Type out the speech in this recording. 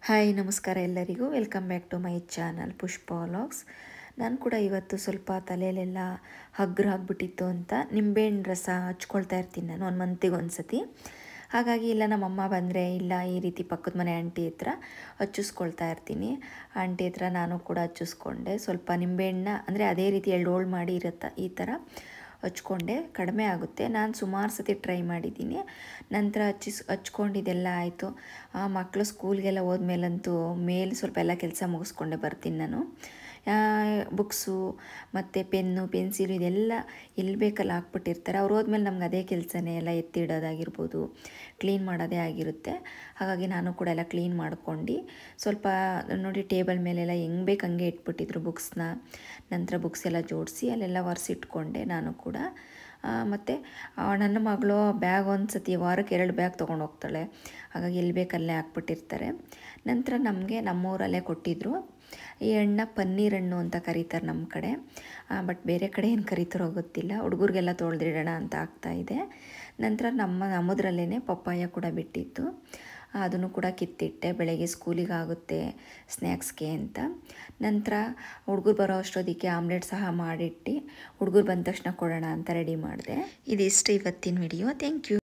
Hi ನಮಸ್ಕಾರ ಎಲ್ಲರಿಗೂ welcome back to my channel Pushpa vlogs. ನಾನು ಕೂಡ ಇವತ್ತು ಸ್ವಲ್ಪ ತಲೆಯಲ್ಲೆಲ್ಲ ಹಗ್ರ ಆಗಿಬಿಟ್ಟಿತ್ತು ಅಂತ ನಿಂಬೆಹಣ್ಣು ರಸ ಹಚ್ಕೊಳ್ತಾ ಇರ್ತೀನಿ ನಾನು 1 ಮಂತಿಗೆ ಒಂದು ಸತಿ. ಹಾಗಾಗಿ ಇಲ್ಲ ನಮ್ಮಮ್ಮ ಬಂದರೆ ಇಲ್ಲ ಈ ರೀತಿ ಪಕ್ಕದ ಮನೆ ಆಂಟಿ ಹತ್ರ ಹಚ್ಚಿಸ್ಕೊಳ್ತಾ ಇರ್ತೀನಿ. ಆಂಟಿ ಹತ್ರ ನಾನು ಕೂಡ ಹಚ್ಚಿಸ್ಕೊಂಡೆ. ಸ್ವಲ್ಪ ನಿಂಬೆಹಣ್ಣ ಅಂದರೆ ಅದೇ ರೀತಿ ಹೋಳು ಮಾಡಿ ಇರುತ್ತೆ ಈ ಥರ ಹಚ್ಕೊಂಡೆ, ಕಡಿಮೆ ಆಗುತ್ತೆ. ನಾನು ಸುಮಾರು ಸತಿ ಟ್ರೈ ಮಾಡಿದ್ದೀನಿ. ನಂತರ ಹಚ್ಕೊಂಡಿದ್ದೆಲ್ಲ ಆಯಿತು. ಮಕ್ಕಳು ಸ್ಕೂಲ್ಗೆಲ್ಲ ಹೋದ್ಮೇಲಂತೂ ಮೇಲೆ ಸ್ವಲ್ಪ ಎಲ್ಲ ಕೆಲಸ ಮುಗಿಸ್ಕೊಂಡೆ ಬರ್ತೀನಿ ನಾನು. ಬುಕ್ಸು ಮತ್ತು ಪೆನ್ನು ಪೆನ್ಸಿಲು ಇದೆಲ್ಲ ಎಲ್ಲಿ ಬೇಕಲ್ಲಿ ಹಾಕ್ಬಿಟ್ಟಿರ್ತಾರೆ. ಅವ್ರು ಹೋದ್ಮೇಲೆ ನಮ್ಗೆ ಅದೇ ಕೆಲಸನೇ, ಎಲ್ಲ ಎತ್ತಿಡೋದಾಗಿರ್ಬೋದು, ಕ್ಲೀನ್ ಮಾಡೋದೇ ಆಗಿರುತ್ತೆ. ಹಾಗಾಗಿ ನಾನು ಕೂಡ ಎಲ್ಲ ಕ್ಲೀನ್ ಮಾಡ್ಕೊಂಡು ಸ್ವಲ್ಪ ನೋಡಿ ಟೇಬಲ್ ಮೇಲೆಲ್ಲ ಹೆಂಗೆ ಬೇಕು ಹಂಗೆ ಇಟ್ಬಿಟ್ಟಿದ್ರು ಬುಕ್ಸ್ನ. ನಂತರ ಬುಕ್ಸ್ ಎಲ್ಲ ಜೋಡಿಸಿ ಅಲ್ಲೆಲ್ಲ ಒರೆಸಿಟ್ಕೊಂಡೆ ನಾನು ಕೂಡ. ಮತ್ತು ನನ್ನ ಮಗಳು ಬ್ಯಾಗ್ ಒಂದು ಸತಿ ವಾರಕ್ಕೆ 2 ಬ್ಯಾಗ್ ತೊಗೊಂಡು ಹೋಗ್ತಾಳೆ. ಹಾಗಾಗಿ ಎಲ್ಲಿ ಬೇಕಲ್ಲೇ ಹಾಕ್ಬಿಟ್ಟಿರ್ತಾರೆ. ನಂತರ ನಮಗೆ ನಮ್ಮೂರಲ್ಲೇ ಕೊಟ್ಟಿದ್ದರು ಈ ಹಣ್ಣ ಪನ್ನೀರ್ ಹಣ್ಣು ಅಂತ ಕರೀತಾರೆ ನಮ್ಮ ಕಡೆ. ಬಟ್ ಬೇರೆ ಕಡೆ ಏನು ಕರೀತಾರೋ ಗೊತ್ತಿಲ್ಲ. ಹುಡುಗರಿಗೆಲ್ಲ ತೊಳೆದಿಡೋಣ ಅಂತ ಆಗ್ತಾಯಿದೆ. ನಂತರ ನಮ್ಮದ್ರಲ್ಲೇ ಪಪ್ಪಾಯ ಕೂಡ ಬಿಟ್ಟಿತ್ತು, ಅದನ್ನು ಕೂಡ ಕಿತ್ತಿಟ್ಟೆ. ಬೆಳಗ್ಗೆ ಸ್ಕೂಲಿಗೆ ಆಗುತ್ತೆ ಸ್ನ್ಯಾಕ್ಸ್ಗೆ ಅಂತ. ನಂತರ ಹುಡುಗರು ಬರೋ ಅಷ್ಟೊತ್ತಿಗೆ ಆಮ್ಲೆಟ್ ಸಹ ಮಾಡಿಟ್ಟು ಹುಡುಗರು ಬಂದ ತಕ್ಷಣ ಕೊಡೋಣ ಅಂತ ರೆಡಿ ಮಾಡಿದೆ. ಇದಿಷ್ಟು ಇವತ್ತಿನ ವಿಡಿಯೋ. Thank you.